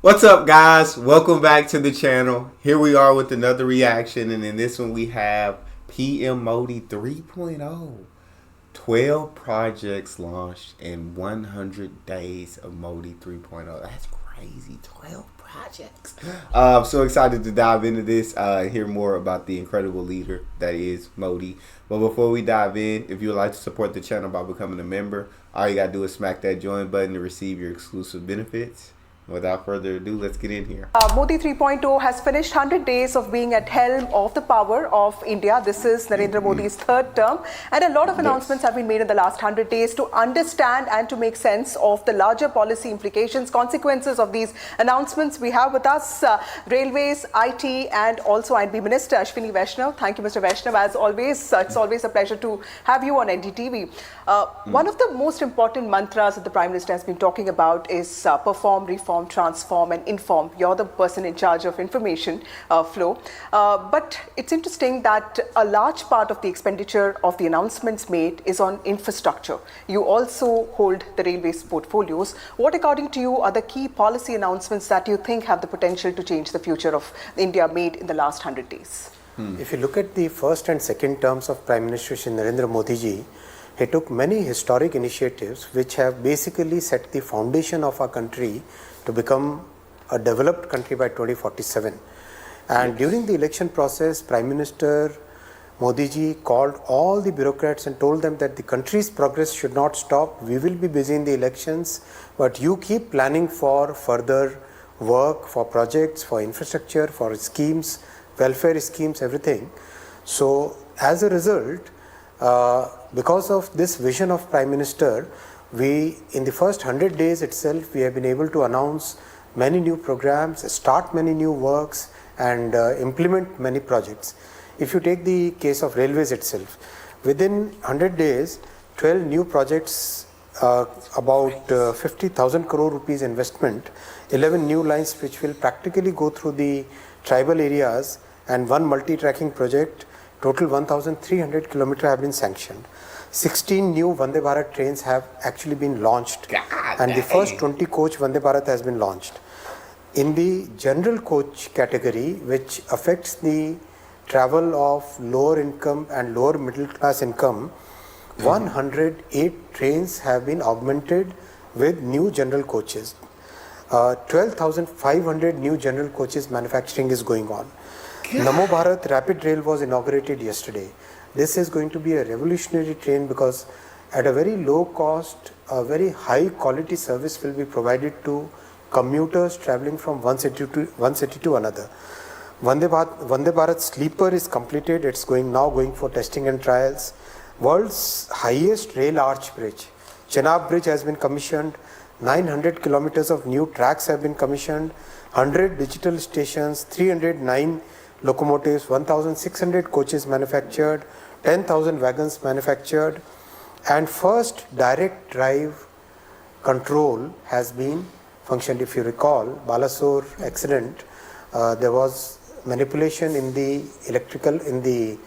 What's up, guys? Welcome back to the channel. Here we are with another reaction, and in this one we have PM Modi 3.0. 12 projects launched in 100 days of Modi 3.0. That's crazy. 12 projects. I'm so excited to dive into this, hear more about the incredible leader that is Modi. But before we dive in, if you would like to support the channel by becoming a member, all you got to do is smack that join button to receive your exclusive benefits. Without further ado, let's get in here. Modi 3.0 has finished 100 days of being at helm of the power of India. This is Narendra Modi's third term, and a lot of announcements have been made in the last 100 days to understand and to make sense of the larger policy implications, consequences of these announcements. We have with us Railways, IT, and also INB Minister Ashwini Vaishnaw. Thank you, Mr. Vaishnaw. As always, it's always a pleasure to have you on NDTV. One of the most important mantras that the Prime Minister has been talking about is perform, reform, transform and inform. You're the person in charge of information flow. But it's interesting that a large part of the expenditure of the announcements made is on infrastructure. You also hold the railways portfolios. What, according to you, are the key policy announcements that you think have the potential to change the future of India made in the last 100 days? If you look at the first and second terms of Prime Minister Shri Narendra Modi ji, he took many historic initiatives which have basically set the foundation of our country to become a developed country by 2047. And during the election process, Prime Minister Modi ji called all the bureaucrats and told them that the country's progress should not stop. We will be busy in the elections, but you keep planning for further work, for projects, for infrastructure, for schemes, welfare schemes, everything. So as a result, because of this vision of Prime Minister, we, in the first 100 days itself, we have been able to announce many new programs, start many new works, and implement many projects. If you take the case of railways itself, within 100 days, 12 new projects, about 50,000 crore rupees investment, 11 new lines which will practically go through the tribal areas, and one multi-tracking project. Total 1,300 kilometers have been sanctioned. 16 new Vande Bharat trains have actually been launched, and the first 20 coach Vande Bharat has been launched. In the general coach category, which affects the travel of lower income and lower middle class income, 108 trains have been augmented with new general coaches. 12,500 new general coaches manufacturing is going on. Namo Bharat Rapid Rail was inaugurated yesterday. This is going to be a revolutionary train because at a very low cost, a very high quality service will be provided to commuters traveling from one city to another. Vande Bharat Sleeper is completed. It's now going for testing and trials. World's highest rail arch bridge, Chenab Bridge, has been commissioned. 900 kilometers of new tracks have been commissioned. 100 digital stations, 309 locomotives, 1,600 coaches manufactured, 10,000 wagons manufactured, and first direct drive control has been functioned. If you recall, Balasore accident, there was manipulation in the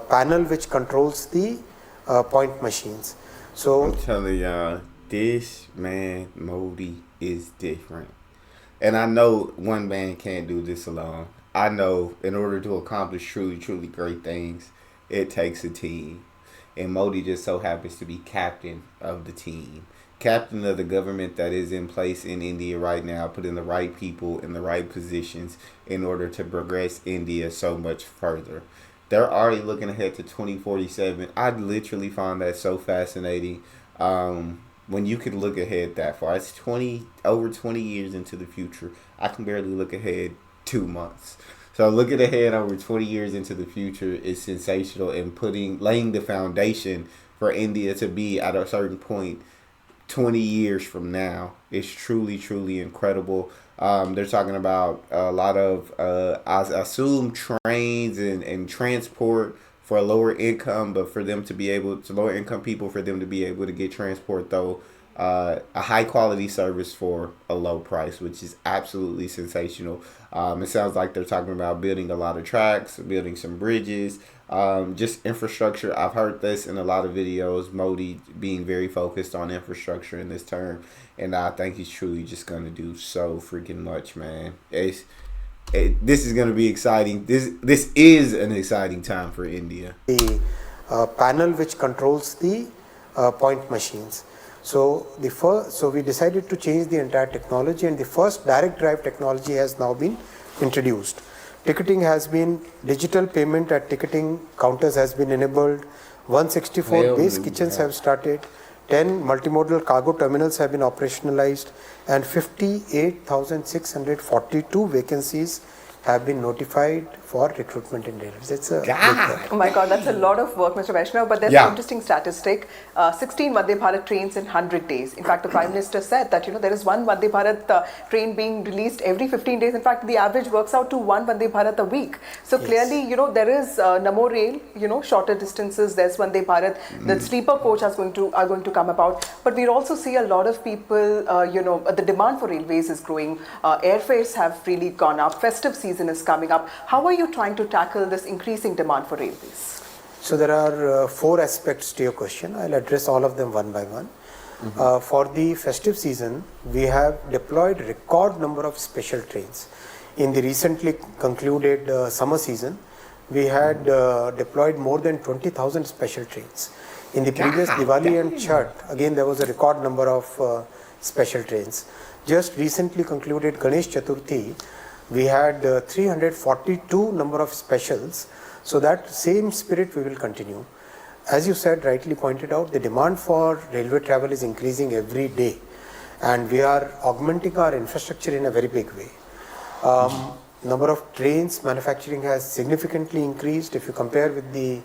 panel which controls the point machines. So I'm telling y'all, this man Modi is different. And I know one man can't do this alone. I know in order to accomplish truly, truly great things, it takes a team. And Modi just so happens to be captain of the team. Captain of the government that is in place in India right now, putting the right people in the right positions in order to progress India so much further. They're already looking ahead to 2047. I literally find that so fascinating. When you can look ahead that far. It's over 20 years into the future. I can barely look ahead 2 months. So looking ahead over 20 years into the future is sensational, and laying the foundation for India to be at a certain point 20 years from now is truly, truly incredible. They're talking about a lot of, I assume, trains and transport for lower income, but for them to be able to lower income people, for them to be able to get transport though, a high quality service for a low price, which is absolutely sensational. It sounds like they're talking about building a lot of tracks, building some bridges, just infrastructure. I've heard this in a lot of videos, Modi being very focused on infrastructure in this term, and I think he's truly just going to do so freaking much, man. This is going to be exciting. This is an exciting time for India. The panel which controls the point machines. So we decided to change the entire technology, and the first direct drive technology has now been introduced. Ticketing has been, digital payment at ticketing counters has been enabled. 164 base kitchens have started. 10 multimodal cargo terminals have been operationalized, and 58,642 vacancies have been notified for recruitment in railways. It's a big work. Oh my God, that's a lot of work, Mr. Vaishnaw. But there's an interesting statistic: 16 Vande Bharat trains in 100 days. In fact, the Prime Minister said that there is one Vande Bharat train being released every 15 days. In fact, the average works out to one Vande Bharat a week. So clearly, there is Namo Rail. Shorter distances. There's Vande Bharat. The sleeper coach are going to come about. But we also see a lot of people. The demand for railways is growing. Airfares have really gone up. Festive season is coming up. How are you trying to tackle this increasing demand for railways? So there are 4 aspects to your question. I'll address all of them one by one. For the festive season, we have deployed record number of special trains. In the recently concluded summer season, we had deployed more than 20,000 special trains. In the previous Diwali and Chhath, again there was a record number of special trains. Just recently concluded Ganesh Chaturthi, we had 342 number of specials. So that same spirit we will continue. As you said, rightly pointed out, the demand for railway travel is increasing every day, and we are augmenting our infrastructure in a very big way. Number of trains manufacturing has significantly increased. If you compare with the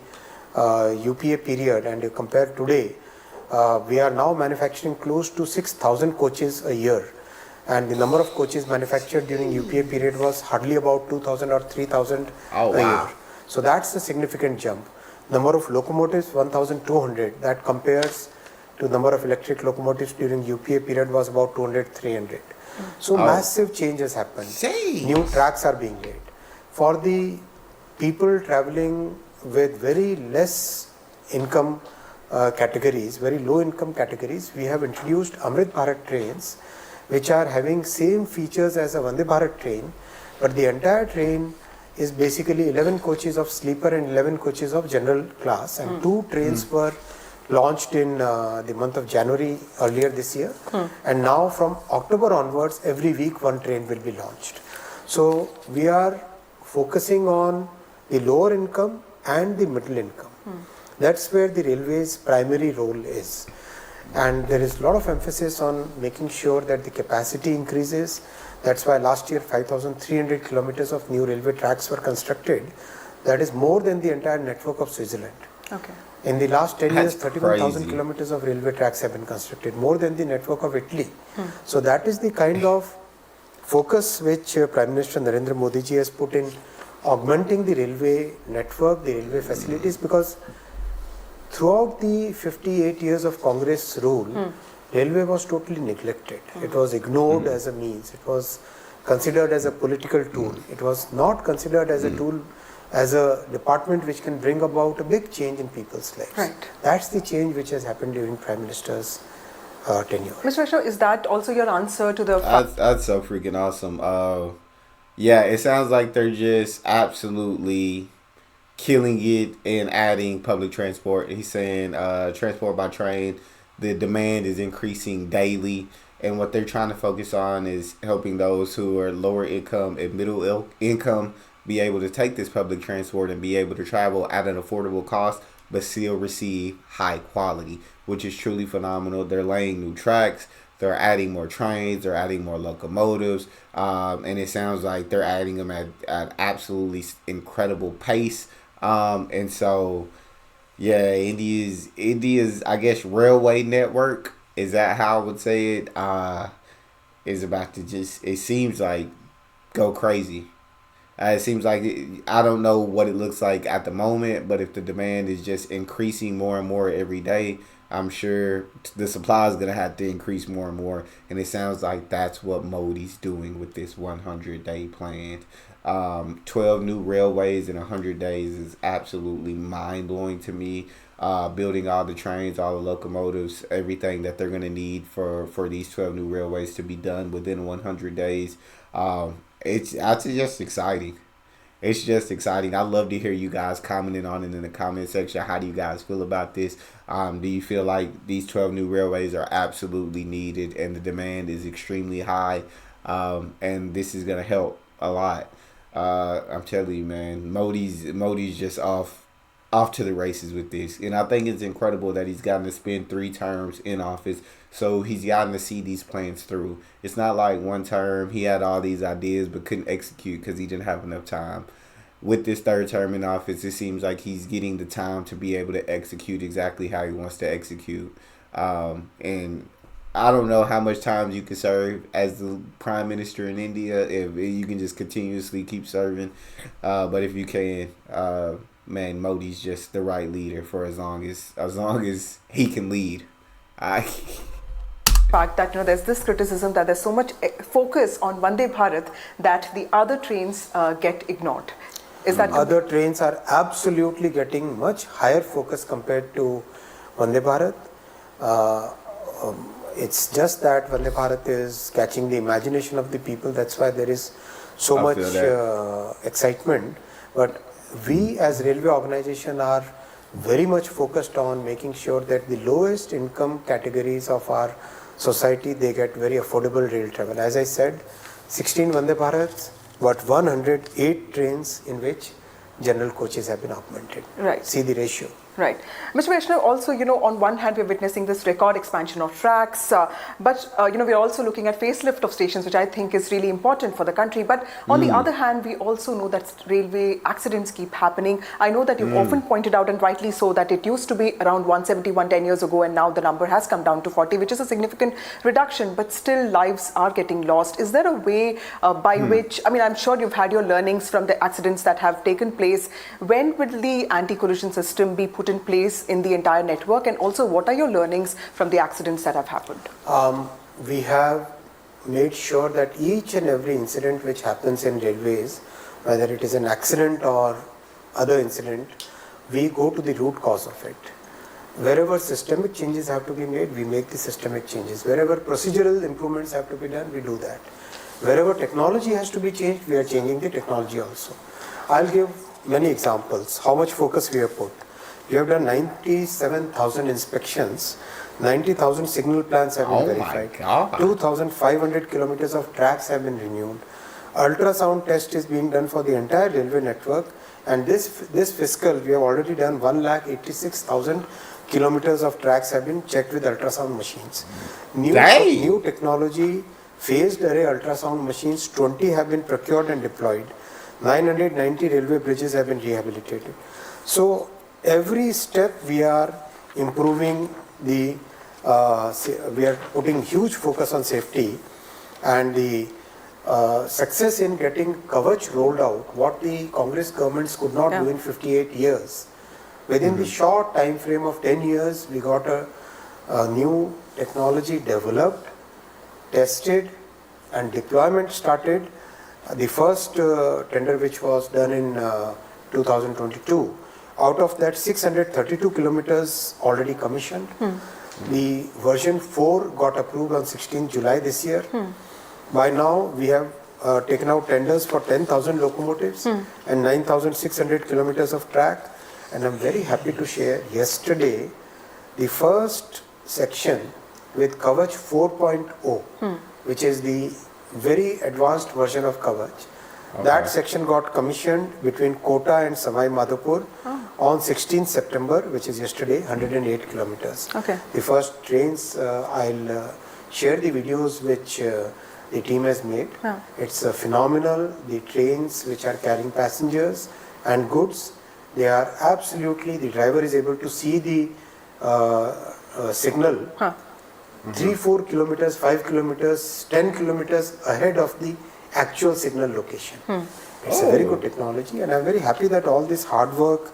UPA period and you compare today, we are now manufacturing close to 6,000 coaches a year. And the number of coaches manufactured during UPA period was hardly about 2,000 or 3,000 a year. So that's a significant jump. Number of locomotives 1,200. That compares to number of electric locomotives during UPA period was about 200, 300. So massive changes happened. New tracks are being laid. For the people traveling with very less income categories, very low income categories, we have introduced Amrit Bharat trains, which are having same features as a Vande Bharat train, but the entire train is basically 11 coaches of sleeper and 11 coaches of general class, and 2 trains were launched in the month of January earlier this year, and now from October onwards every week 1 train will be launched. So we are focusing on the lower income and the middle income. That's where the railway's primary role is. And there is a lot of emphasis on making sure that the capacity increases. That's why last year 5,300 kilometers of new railway tracks were constructed. That is more than the entire network of Switzerland. Okay. In the last 10 years, 31,000 kilometers of railway tracks have been constructed, more than the network of Italy. So that is the kind of focus which Prime Minister Narendra Modi ji has put in augmenting the railway network, the railway facilities, because throughout the 58 years of Congress rule, railway was totally neglected. It was ignored as a means. It was considered as a political tool. It was not considered as a tool, as a department which can bring about a big change in people's lives. Right. That's the change which has happened during Prime Minister's tenure. Mr. Vaishnaw, is that also your answer to the... That's so freaking awesome. Yeah, it sounds like they're just absolutely killing it and adding public transport. He's saying transport by train, the demand is increasing daily, and what they're trying to focus on is helping those who are lower income and middle income be able to take this public transport and be able to travel at an affordable cost but still receive high quality, which is truly phenomenal. They're laying new tracks, they're adding more trains, they're adding more locomotives, and it sounds like they're adding them at absolutely incredible pace. And so, yeah, India's, I guess, railway network, is that how I would say it, is about to just, it seems like, go crazy. It seems like, I don't know what it looks like at the moment, but if the demand is just increasing more and more every day, I'm sure the supply is going to have to increase more and more. And it sounds like that's what Modi's doing with this 100-day plan. 12 new railways in 100 days is absolutely mind-blowing to me. Building all the trains, all the locomotives, everything that they're going to need for these 12 new railways to be done within 100 days. It's just exciting. It's just exciting. I love to hear you guys commenting on it in the comment section. How do you guys feel about this? Do you feel like these 12 new railways are absolutely needed and the demand is extremely high? And this is going to help a lot. I'm telling you, man, Modi's just off to the races with this. And I think it's incredible that he's gotten to spend 3 terms in office. So he's gotten to see these plans through. It's not like one term he had all these ideas but couldn't execute because he didn't have enough time. With this 3rd term in office, it seems like he's getting the time to be able to execute exactly how he wants to execute. And I don't know how much time you can serve as the prime minister in India, if you can just continuously keep serving. But if you can, man, Modi's just the right leader for as long as he can lead. Fact that there's this criticism that there's so much focus on Vande Bharat that the other trains get ignored. Is that other trains are absolutely getting much higher focus compared to Vande Bharat. It's just that Vande Bharat is catching the imagination of the people. That's why there is so much excitement. But we as railway organization are very much focused on making sure that the lowest income categories of our society, they get very affordable rail travel. As I said, 16 Vande Bharats, but 108 trains in which general coaches have been augmented. Right. See the ratio. Right. Mr. Vaishnaw, also, on one hand, we're witnessing this record expansion of tracks, but, we're also looking at facelift of stations, which I think is really important for the country. But on the other hand, we also know that railway accidents keep happening. I know that you've often pointed out, and rightly so, that it used to be around 171 10 years ago, and now the number has come down to 40, which is a significant reduction, but still lives are getting lost. Is there a way by which, I'm sure you've had your learnings from the accidents that have taken place. When will the anti-collision system be put in place in the entire network, and also what are your learnings from the accidents that have happened? We have made sure that each and every incident which happens in railways, whether it is an accident or other incident, we go to the root cause of it. Wherever systemic changes have to be made, we make the systemic changes. Wherever procedural improvements have to be done, we do that. Wherever technology has to be changed, we are changing the technology also. I'll give many examples, how much focus we have put. We have done 97,000 inspections, 90,000 signal plans have been verified, 2,500 kilometers of tracks have been renewed. Ultrasound test is being done for the entire railway network, and this fiscal we have already done 186,000 kilometers of tracks have been checked with ultrasound machines. New technology, phased array ultrasound machines, 20 have been procured and deployed. 990 railway bridges have been rehabilitated. So every step we are improving we are putting huge focus on safety, and the success in getting Kavach rolled out, what the Congress governments could not do in 58 years. Within the short time frame of 10 years, we got a new technology developed, tested, and deployment started. The first tender which was done in 2022, out of that 632 kilometers already commissioned. The version 4 got approved on 16 July this year. By now we have taken out tenders for 10,000 locomotives and 9,600 kilometers of track, and I'm very happy to share yesterday the first section with Kavach 4.0, which is the very advanced version of Kavach. That section got commissioned between Kota and Samai Madhopur on 16th September, which is yesterday, 108 kilometers. The first trains, I'll share the videos which the team has made. It's phenomenal. The trains which are carrying passengers and goods, they are absolutely, the driver is able to see the signal 3-4 kilometers, 5 kilometers, 10 kilometers ahead of the actual signal location. It's a very good technology, and I'm very happy that all this hard work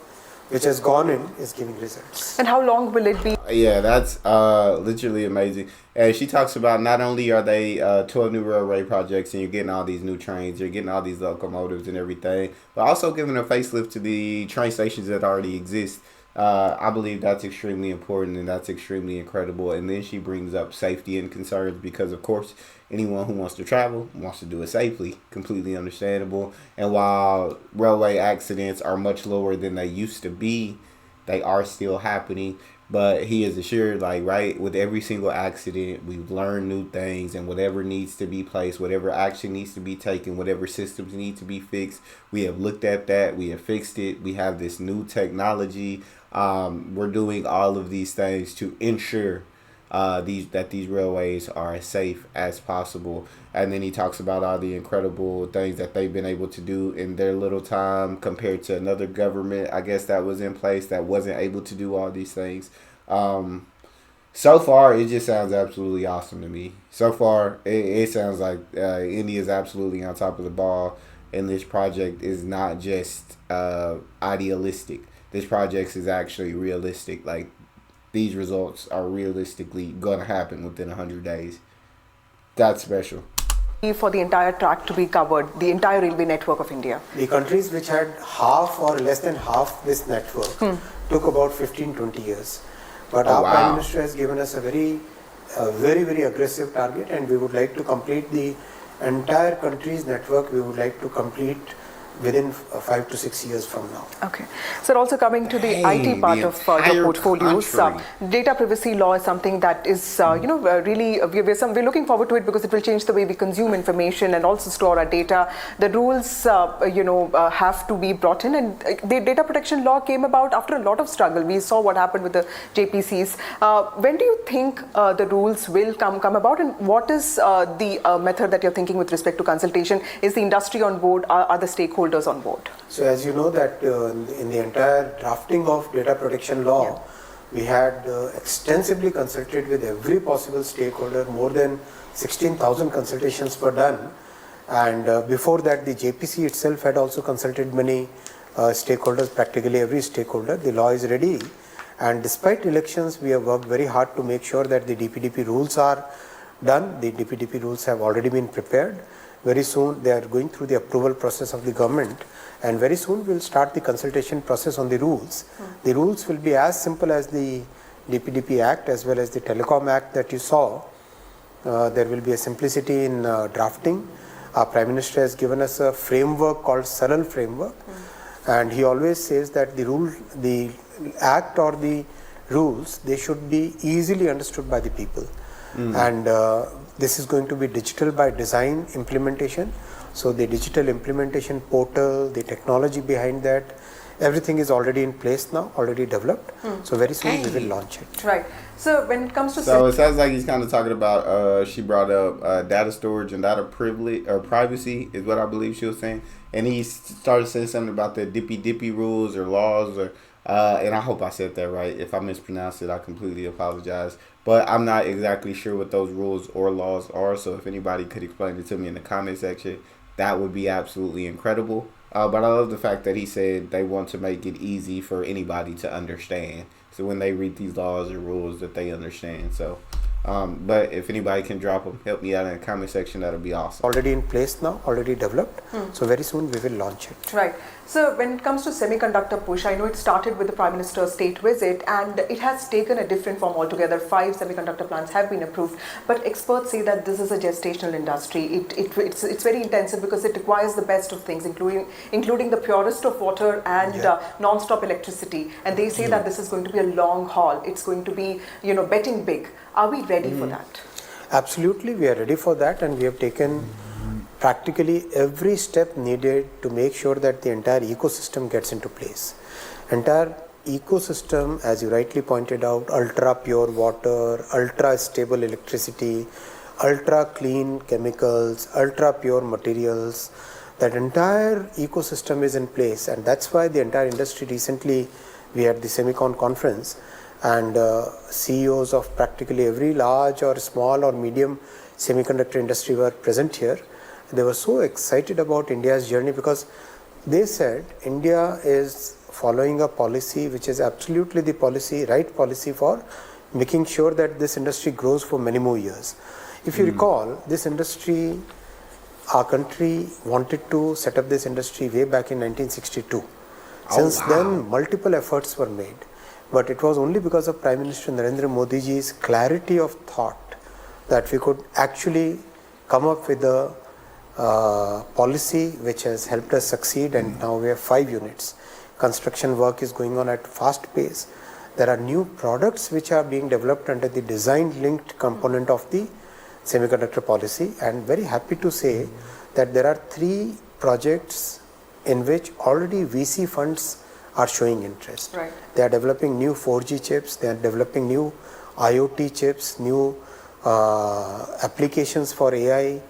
which has gone in, is giving results. And how long will it be? Yeah, that's literally amazing. And she talks about not only are they 12 new railway projects and you're getting all these new trains, you're getting all these locomotives and everything, but also giving a facelift to the train stations that already exist. I believe that's extremely important and that's extremely incredible. And then she brings up safety and concerns because, of course, anyone who wants to travel wants to do it safely. Completely understandable. And while railway accidents are much lower than they used to be, they are still happening. But he is assured, like, right, with every single accident, we've learned new things, and whatever needs to be placed, whatever action needs to be taken, whatever systems need to be fixed, we have looked at that, we have fixed it, we have this new technology. We're doing all of these things to ensure these railways are as safe as possible. And then he talks about all the incredible things that they've been able to do in their little time compared to another government, I guess, that was in place that wasn't able to do all these things. So far, it just sounds absolutely awesome to me. So far, it sounds like India is absolutely on top of the ball, and this project is not just idealistic. This project is actually realistic. Like, these results are realistically going to happen within 100 days. That's special. For the entire track to be covered, the entire railway network of India? The countries which had half or less than half this network took about 15-20 years. But our Prime Minister has given us a very, very aggressive target, and we would like to complete the entire country's network. We would like to complete within 5 to 6 years from now. Okay. So also coming to the IT part of your portfolios, data privacy law is something that is, really, we're looking forward to it because it will change the way we consume information and also store our data. The rules, have to be brought in, and the data protection law came about after a lot of struggle. We saw what happened with the JPCs. When do you think the rules will come about, and what is the method that you're thinking with respect to consultation? Is the industry on board? Are the stakeholders on board? So as you know that in the entire drafting of data protection law, we had extensively consulted with every possible stakeholder. More than 16,000 consultations were done, and before that the JPC itself had also consulted many stakeholders, practically every stakeholder. The law is ready, and despite elections we have worked very hard to make sure that the DPDP rules are done. The DPDP rules have already been prepared. Very soon they are going through the approval process of the government, and very soon we will start the consultation process on the rules. The rules will be as simple as the DPDP Act as well as the Telecom Act that you saw. There will be a simplicity in drafting. Our Prime Minister has given us a framework called Saral framework, and he always says that the act or the rules, they should be easily understood by the people. And this is going to be digital by design implementation. So the digital implementation portal, the technology behind that, everything is already in place now, already developed. So very soon we will launch it. Right. So when it comes to... So it sounds like he's kind of talking about, she brought up data storage and data privilege or privacy is what I believe she was saying. And he started saying something about the dippy rules or laws or... and I hope I said that right. If I mispronounced it, I completely apologize. But I'm not exactly sure what those rules or laws are. So if anybody could explain it to me in the comment section, that would be absolutely incredible. But I love the fact that he said they want to make it easy for anybody to understand. So when they read these laws or rules that they understand. So, but if anybody can drop them, help me out in the comment section, that'll be awesome. Already in place now, already developed. So very soon we will launch it. Right. So when it comes to semiconductor push, I know it started with the Prime Minister's state visit and it has taken a different form altogether. 5 semiconductor plants have been approved, but experts say that this is a gestational industry. It's very intensive because it requires the best of things, including the purest of water and non-stop electricity. And they say that this is going to be a long haul. It's going to be, betting big. Are we ready for that? Absolutely, we are ready for that, and we have taken practically every step needed to make sure that the entire ecosystem gets into place. Entire ecosystem, as you rightly pointed out, ultra pure water, ultra stable electricity, ultra clean chemicals, ultra pure materials, that entire ecosystem is in place, and that's why the entire industry recently, we had the Semicon conference, and CEOs of practically every large or small or medium semiconductor industry were present here. They were so excited about India's journey because they said India is following a policy which is absolutely the policy, right policy for making sure that this industry grows for many more years. If you recall, this industry, our country wanted to set up this industry way back in 1962. Since then, multiple efforts were made, but it was only because of Prime Minister Narendra Modi ji's clarity of thought that we could actually come up with a policy which has helped us succeed, and now we have 5 units. Construction work is going on at fast pace. There are new products which are being developed under the design linked component of the semiconductor policy, and very happy to say that there are 3 projects in which already VC funds are showing interest. Right. They are developing new 4G chips, they are developing new IoT chips, new applications for AI,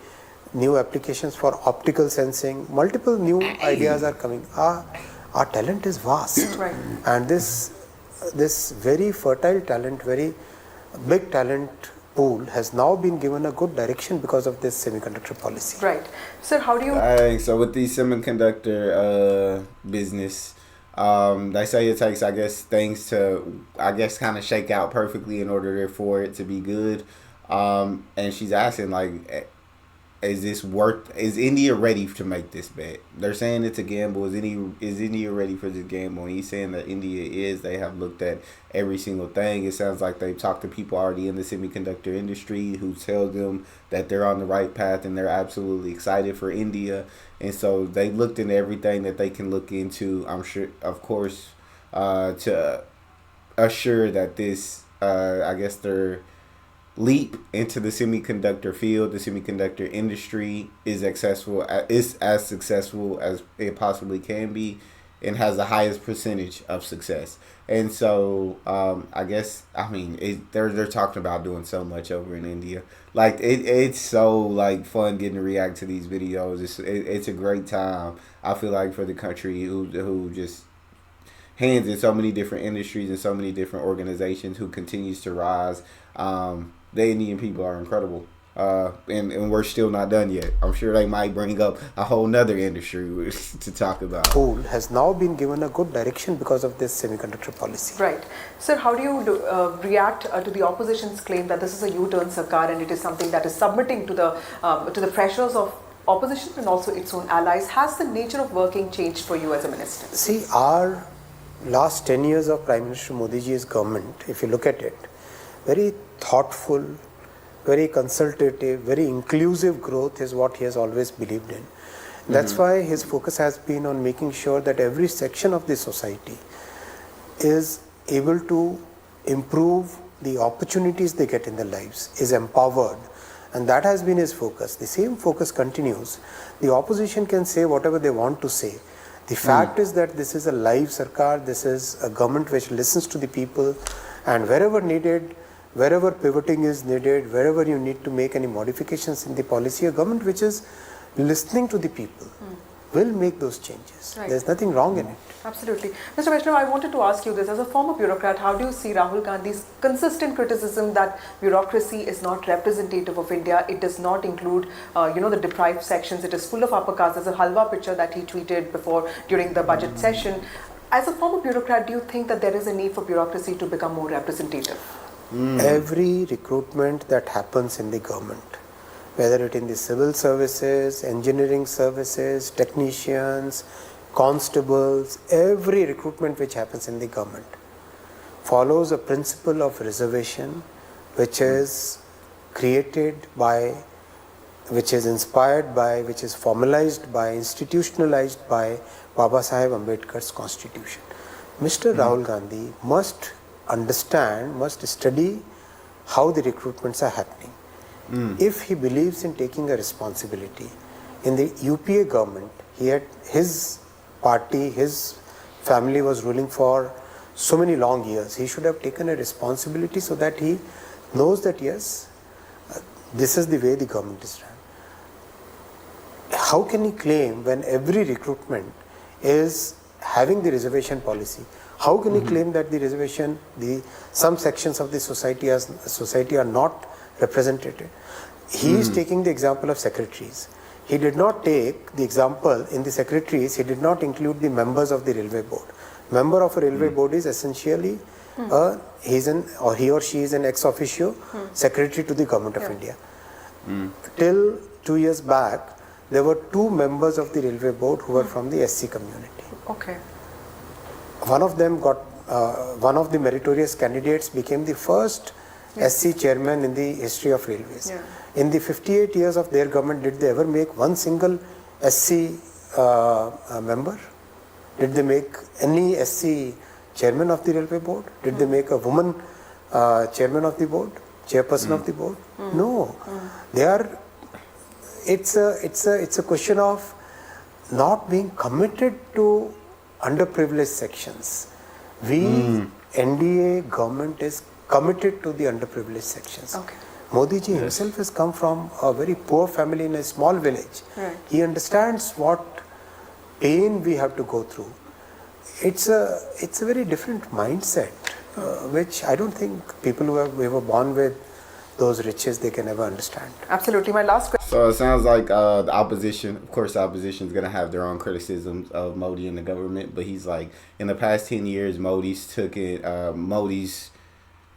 new applications for optical sensing, multiple new ideas are coming. Our talent is vast, Right. and this very fertile talent, very big talent pool has now been given a good direction because of this semiconductor policy. Right. Sir, how do you... So with the semiconductor business, they say it takes, I guess, things to, kind of shake out perfectly in order for it to be good. And she's asking, like, is India ready to make this bet? They're saying it's a gamble. Is India ready for this gamble? And he's saying that India is. They have looked at every single thing. It sounds like they've talked to people already in the semiconductor industry who tell them that they're on the right path and they're absolutely excited for India. And so they looked into everything that they can look into, I'm sure, of course, to assure that this, their leap into the semiconductor field, the semiconductor industry is as successful as it possibly can be, and has the highest percentage of success. And so they're talking about doing so much over in India. Like it's so like fun getting to react to these videos. It's a great time, I feel like, for the country who just hands in so many different industries and so many different organizations who continues to rise. The Indian people are incredible. And we're still not done yet. I'm sure they might bring up a whole nother industry to talk about. Pool has now been given a good direction because of this semiconductor policy. Right. Sir, how do you react to the opposition's claim that this is a U-turn Sarkar and it is something that is submitting to the pressures of opposition and also its own allies? Has the nature of working changed for you as a minister? See, our last 10 years of Prime Minister Modi ji's government, if you look at it, very thoughtful, very consultative, very inclusive growth is what he has always believed in. That's why his focus has been on making sure that every section of the society is able to improve the opportunities they get in their lives, is empowered, and that has been his focus. The same focus continues. The opposition can say whatever they want to say. The fact is that this is a live Sarkar, this is a government which listens to the people, and wherever needed, wherever pivoting is needed, wherever you need to make any modifications in the policy, a government which is listening to the people will make those changes. Right. There's nothing wrong in it. Absolutely. Mr. Vaishnaw, I wanted to ask you this. As a former bureaucrat, how do you see Rahul Gandhi's consistent criticism that bureaucracy is not representative of India? It does not include, the deprived sections. It is full of upper castes. There's a halwa picture that he tweeted during the budget session. As a former bureaucrat, do you think that there is a need for bureaucracy to become more representative? Every recruitment that happens in the government, whether it in the civil services, engineering services, technicians, constables, every recruitment which happens in the government follows a principle of reservation which is created by, which is inspired by, which is formalized by, institutionalized by Baba Saheb Ambedkar's constitution. Mr. Rahul Gandhi must understand, must study how the recruitments are happening. If he believes in taking a responsibility, in the UPA government, he had his party, his family was ruling for so many long years. He should have taken a responsibility so that he knows that yes, this is the way the government is run. How can he claim when every recruitment is having the reservation policy? How can he claim that the reservation, some sections of the society are not represented? He is taking the example of secretaries. he did not take the example in the secretaries, he did not include the members of the railway board. Member of a railway board is essentially he or she is an ex officio secretary to the government of India. Till 2 years back, there were 2 members of the railway board who were from the SC community. Okay. One of them got, one of the meritorious candidates became the first SC chairman in the history of railways. Yeah. In the 58 years of their government, did they ever make one single SC member? Did they make any SC chairman of the railway board? Did they make a woman chairman of the board, chairperson of the board? No. They are. It's a question of not being committed to underprivileged sections. We NDA government is committed to the underprivileged sections. Okay. Modi ji himself has come from a very poor family in a small village. Right. He understands what pain we have to go through. It's a very different mindset, which I don't think people who were born with those riches, they can never understand. Absolutely. My last question. So it sounds like the opposition, of course, the opposition is going to have their own criticisms of Modi and the government, but he's like, in the past 10 years, Modi's,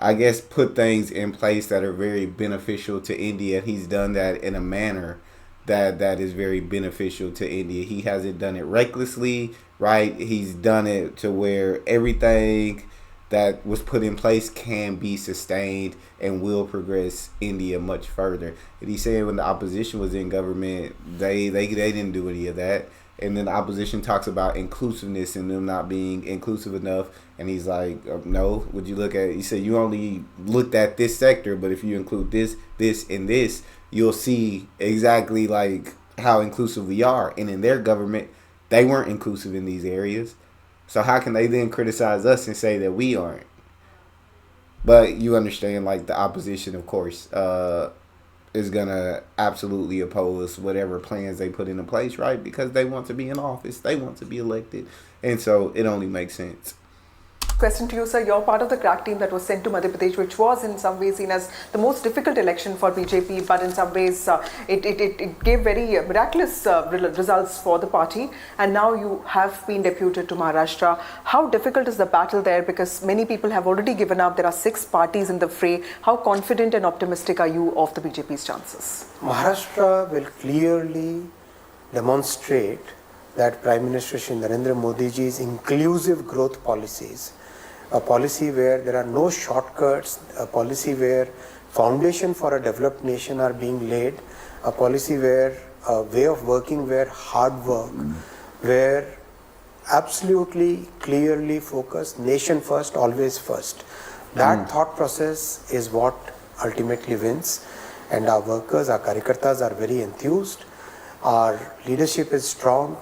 I guess, put things in place that are very beneficial to India. He's done that in a manner that is very beneficial to India. He hasn't done it recklessly, right? He's done it to where everything that was put in place can be sustained and will progress India much further. And he said when the opposition was in government, they didn't do any of that. And then the opposition talks about inclusiveness and them not being inclusive enough. And he's like, no, would you look at it? He said, you only looked at this sector, but if you include this, this, and this, you'll see exactly like how inclusive we are. And in their government, they weren't inclusive in these areas. So how can they then criticize us and say that we aren't? But you understand, like, the opposition, of course, is going to absolutely oppose whatever plans they put into place, right? Because they want to be in office. They want to be elected. And so it only makes sense. Question to you, sir. You're part of the crack team that was sent to Madhya Pradesh, which was in some ways seen as the most difficult election for BJP, but in some ways it gave very miraculous results for the party. And now you have been deputed to Maharashtra. How difficult is the battle there? Because many people have already given up. There are 6 parties in the fray. How confident and optimistic are you of the BJP's chances? Maharashtra will clearly demonstrate that Prime Minister Shri Narendra Modi ji's inclusive growth policies, a policy where there are no shortcuts, a policy where foundation for a developed nation are being laid, a policy where a way of working where hard work, where absolutely clearly focused, nation first, always first. That thought process is what ultimately wins, and our workers, our karyakartas are very enthused, our leadership is strong.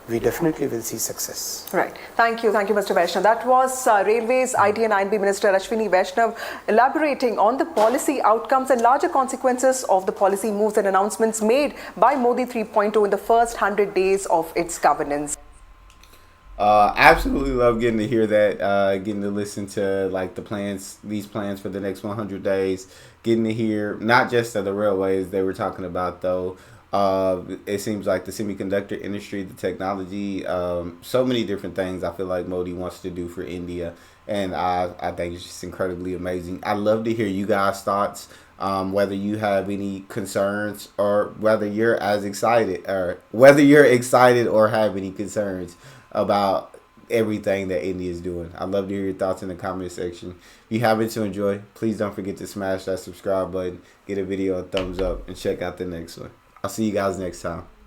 We definitely will see success. Right. Thank you, Mr. Vaishnaw. That was Railways, IT and INB Minister Ashwini Vaishnaw elaborating on the policy outcomes and larger consequences of the policy moves and announcements made by Modi 3.0 in the first 100 days of its governance. Absolutely love getting to hear that, getting to listen to like these plans for the next 100 days, getting to hear not just the railways they were talking about though. It seems like the semiconductor industry, the technology, so many different things I feel like Modi wants to do for India. And I think it's just incredibly amazing. I'd love to hear you guys' thoughts, whether you have any concerns or whether you're excited or have any concerns about everything that India is doing. I'd love to hear your thoughts in the comment section. If you happen to enjoy, please don't forget to smash that subscribe button, get a video a thumbs up, and check out the next one. I'll see you guys next time.